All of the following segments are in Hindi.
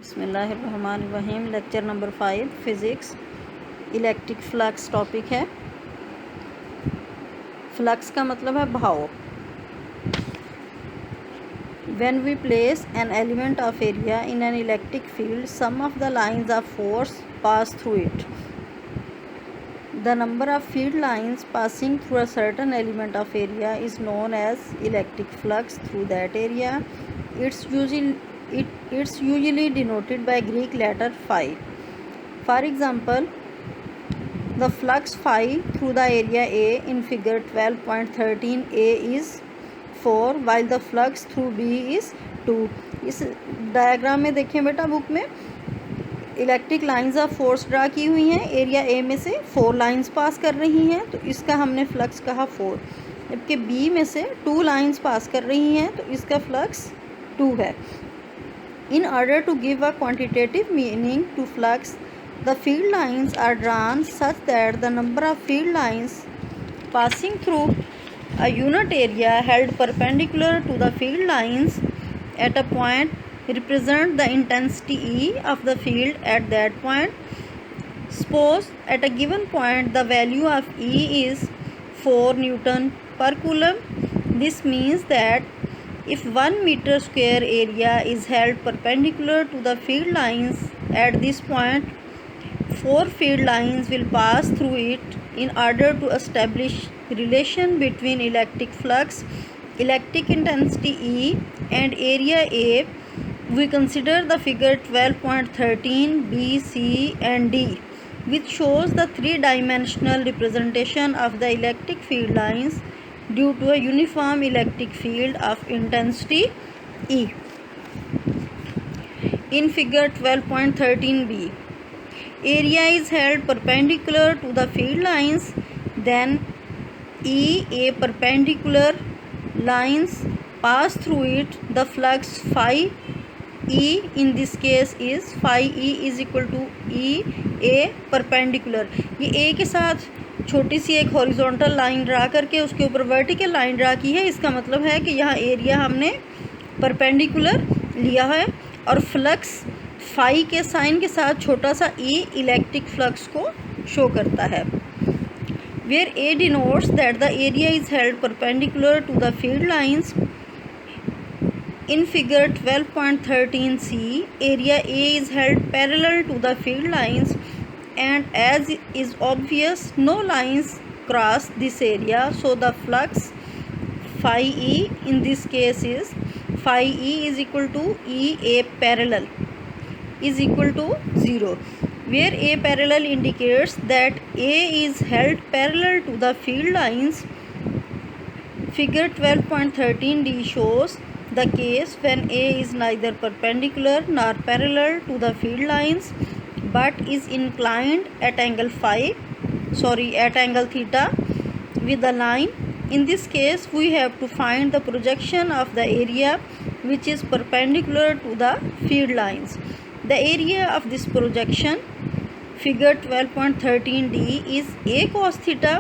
बिस्मिल्लाहिर्रहमानिर्रहीम। Lecture number 5 physics electric flux topic है। फ्लक्स का मतलब है भाव। When we place an element of area in an electric field some of the lines of force pass through it. The number of field lines passing through a certain element of area is known as electric flux through that area. It's usually denoted by Greek letter phi. For example, the flux phi through the area A in figure 12.13a is 4 while the flux through B is 2. इस डायग्राम में देखें बेटा, बुक में electric lines of force draw की हुई हैं। एरिया ए में से 4 लाइंस पास कर रही हैं, तो इसका हमने फ्लक्स कहा 4। जबकि बी में से 2 लाइंस पास कर रही हैं, तो इसका फ्लक्स 2 है। In order to give a quantitative meaning to flux, the field lines are drawn such that the number of field lines passing through a unit area held perpendicular to the field lines at a point represent the intensity E of the field at that point. Suppose at a given point the value of E is 4 Newton per coulomb. This means that if 1 meter square area is held perpendicular to the field lines at this point, 4 field lines will pass through it. In order to establish relation between electric flux, electric intensity E and area A, we consider the figure 12.13 B, C and D, which shows the three-dimensional representation of the electric field lines due to a uniform electric field of intensity E. In figure 12.13b, area is held perpendicular to the field lines, then A perpendicular lines pass through it. The flux phi E in this case is phi E is equal to E A perpendicular. ये A के साथ छोटी सी एक हॉरिजॉन्टल लाइन ड्रा करके उसके ऊपर वर्टिकल लाइन ड्रा की है। इसका मतलब है कि यहाँ एरिया हमने परपेंडिकुलर लिया है और फ्लक्स फाई के साइन के साथ छोटा सा ई इलेक्ट्रिक फ्लक्स को शो करता है। Where A denotes that the area is held perpendicular to the field lines. In figure 12.13c, area A is held parallel to the field lines, and as is obvious, no lines cross this area, so the flux phi E in this case is phi E is equal to E A parallel is equal to 0, where A parallel indicates that A is held parallel to the field lines. Figure 12.13d shows the case when A is neither perpendicular nor parallel to the field lines but is inclined at angle theta with the line. In this case, we have to find the projection of the area which is perpendicular to the field lines. The area of this projection, figure 12.13d, is A cos theta.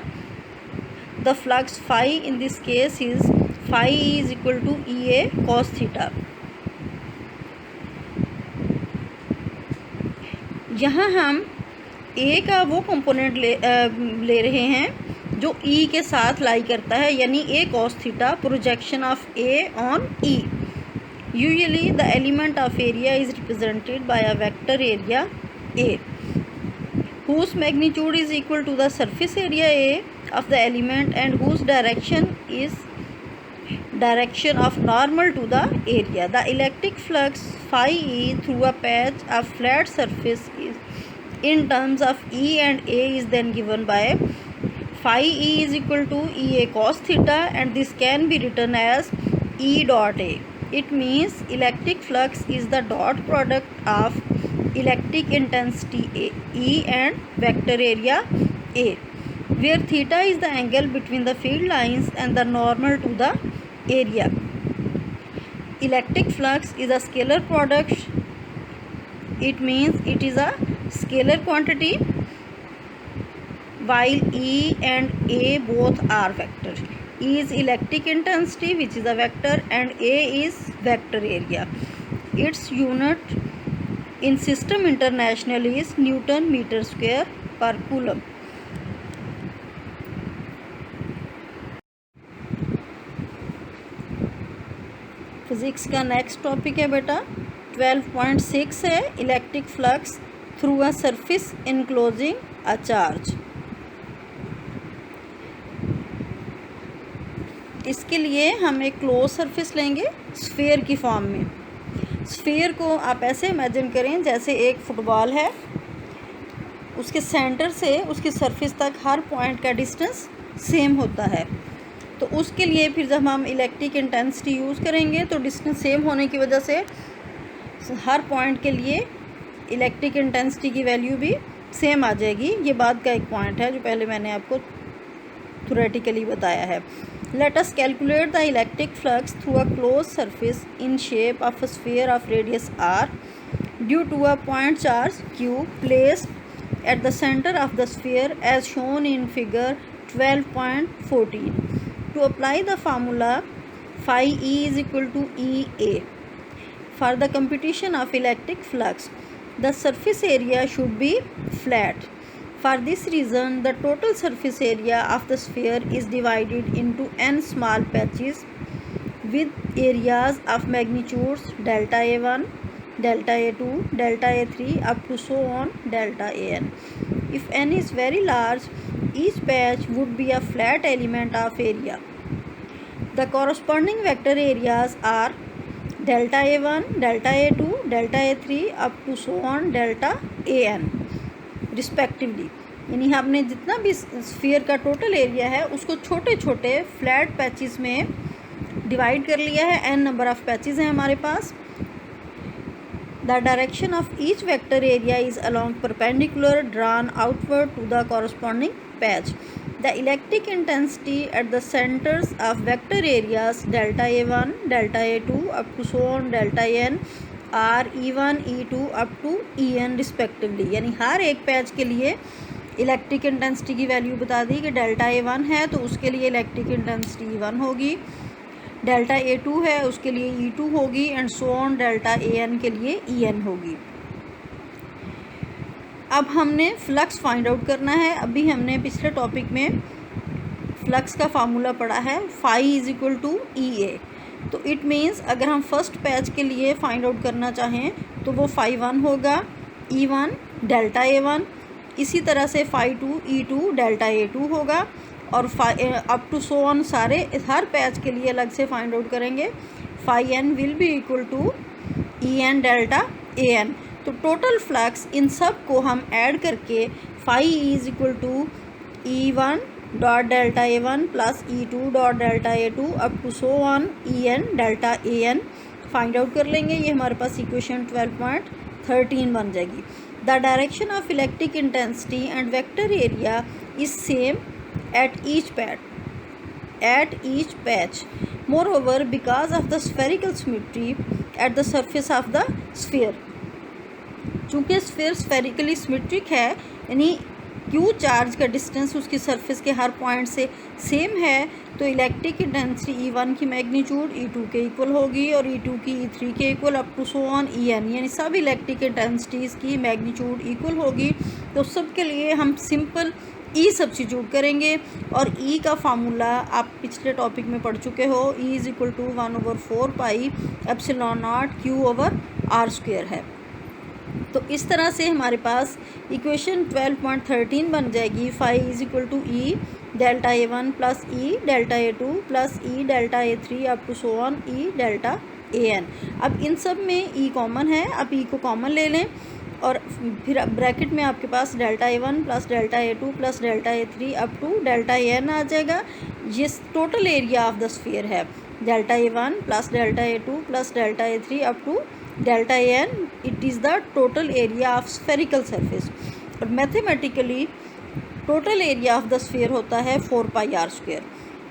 The flux phi in this case is phi is equal to E A cos theta. यहाँ हम A का वो कंपोनेंट ले रहे हैं जो E के साथ लाई करता है, यानी A cos theta, projection of A on E. Usually the element of area is represented by a vector area A, whose magnitude is equal to the surface area A of the element and whose direction is direction of normal to the area. The electric flux phi E through a patch of flat surface is in terms of E and A is then given by phi E is equal to E A cos theta, and this can be written as E dot A. It means electric flux is the dot product of electric intensity E and vector area A, where theta is the angle between the field lines and the normal to the area. Electric flux is a scalar product. It means it is a scalar quantity, while E and A both are vector. E is electric intensity, which is a vector, and A is vector area. Its unit in system international is Newton meter square per coulomb. Physics का नेक्स्ट टॉपिक है बेटा 12.6 है electric flux through a surface enclosing a charge. इसके लिए हम एक क्लोज सरफेस लेंगे स्फीयर की फॉर्म में। स्फीयर को आप ऐसे इमेजिन करें जैसे एक फुटबॉल है, उसके सेंटर से उसकी सरफेस तक हर पॉइंट का डिस्टेंस सेम होता है। तो उसके लिए फिर जब हम इलेक्ट्रिक इंटेंसिटी यूज़ करेंगे तो डिस्टेंस सेम होने की वजह से हर पॉइंट के लिए इलेक्ट्रिक इंटेंसिटी की वैल्यू भी सेम आ जाएगी। ये बात का एक पॉइंट है जो पहले मैंने आपको थ्योरेटिकली बताया है। Let us calculate the electric flux through a close surface in shape of a sphere of radius r due to a point charge q placed at the centre of the sphere as shown in figure 12.14. To apply the formula phi E is equal to EA for the computation of electric flux, the surface area should be flat. For this reason, the total surface area of the sphere is divided into n small patches with areas of magnitudes delta A1, delta A2, delta A3 up to so on delta AN. If n is very large, each patch would be a flat element of area. The corresponding vector areas are delta A1, delta A2, delta A3 up to so on delta AN respectively. यानी हमने जितना भी स्फीयर का टोटल एरिया है उसको छोटे छोटे फ्लैट पैचेस में डिवाइड कर लिया है। n नंबर ऑफ पैचेस हैं हमारे पास। The direction of each vector area is along perpendicular drawn outward to the corresponding patch. The electric intensity at the centers of vector areas delta A1, delta A2 up to so on delta N are E1, E2 up to En respectively. यानी हर एक पैच के लिए इलेक्ट्रिक इंटेंसिटी की वैल्यू बता दी कि डेल्टा A1 है तो उसके लिए इलेक्ट्रिक इंटेंसिटी E1 होगी, डेल्टा A2 है उसके लिए E2 होगी and so on delta AN के लिए EN होगी। अब हमने फ्लक्स फाइंड आउट करना है। अभी हमने पिछले टॉपिक में फ्लक्स का फार्मूला पढ़ा है phi is equal to EA। तो इट मीन्स अगर हम फर्स्ट पैच के लिए फाइंड आउट करना चाहें तो वो फाई 1 होगा, E1 डेल्टा A1, इसी तरह से फाई 2 E2 डेल्टा A2 होगा और अप टू सो ऑन सारे हर पैच के लिए अलग से फाइंड आउट करेंगे। Phi n will be equal to EN delta AN। तो टोटल फ्लक्स इन सब को हम ऐड करके phi is equal to E1 dot delta A1 plus E2 dot delta A2 up to so on EN delta AN find out कर लेंगे। ये हमारे पास इक्वेशन 12.13 बन जाएगी। The direction of electric intensity and vector area is same at each patch. Moreover, because of the spherical symmetry at the surface of the sphere, चूँकि स्फीयर स्फेरिकली सिमेट्रिक है यानी Q चार्ज का डिस्टेंस उसकी सरफेस के हर पॉइंट से सेम है तो इलेक्ट्रिक इंटेंसिटी E1 की मैग्नीट्यूड E2 के इक्वल होगी और E2 की E3 के equal up to so on EN, यानी सब इलेक्ट्रिक इंटेंसिटीज़ की मैग्नीट्यूड इक्वल होगी। तो सब के लिए हम सिंपल E सब्स्टिट्यूट करेंगे और E का फार्मूला आप पिछले टॉपिक में पढ़ चुके हो। E is equal to 1/4 pi epsilon naught Q over R square है। तो इस तरह से हमारे पास इक्वेशन 12.13 बन जाएगी। Phi is equal to E delta A1 plus E delta A2 plus E delta A3 up to so on E delta AN। अब इन सब में E कॉमन है, आप E को कॉमन ले लें और फिर ब्रैकेट में आपके पास delta A1 plus delta A2 plus delta A3 up to delta AN आ जाएगा। ये total area of the sphere है, delta A1 plus delta A2 plus delta A3 up to delta AN। It is the total area of spherical surface और mathematically total area of the sphere होता है 4 पाई R स्क्वायर।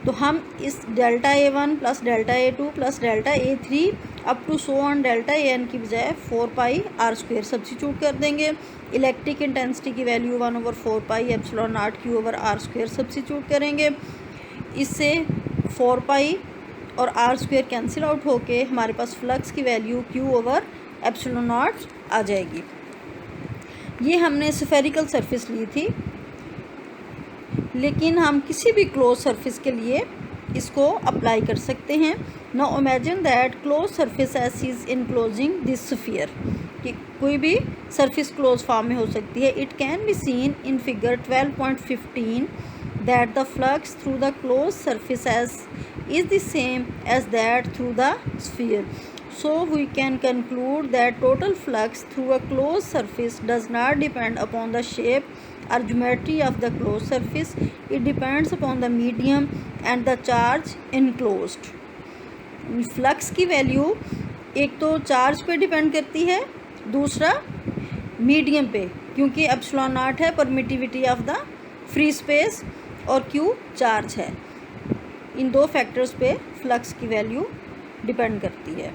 तो हम इस delta A1 plus delta A2 plus delta A3 up to so on delta AN की बजाय 4 पाई R स्क्वायर सब्स्टिट्यूट कर देंगे। इलेक्ट्रिक इंटेंसिटी की value 1/4 pi epsilon naught Q over R square substitute करेंगे। इससे 4 पाई और R स्क्वायर कैंसिल आउट होके हमारे पास फ्लक्स की value Q over epsilon naught आ जाएगी। ये हमने स्फेरिकल सरफेस ली थी, लेकिन हम किसी भी क्लोज सरफेस के लिए इसको अप्लाई कर सकते हैं। Now imagine that close surface S is enclosing this sphere, कि कोई भी सरफेस क्लोज फॉर्म में हो सकती है। It can be seen in figure 12.15 that the flux through the close surface S is the same as that through the sphere. So we can conclude that total flux through a closed surface does not depend upon the shape or geometry of the closed surface. It depends upon the medium and the charge enclosed. Flux की वैल्यू एक तो चार्ज पे डिपेंड करती है, दूसरा मीडियम पे, क्योंकि एप्सिलॉन नॉट है permittivity of the free space और क्यू चार्ज है। इन दो फैक्टर्स पे फ्लक्स की वैल्यू डिपेंड करती है।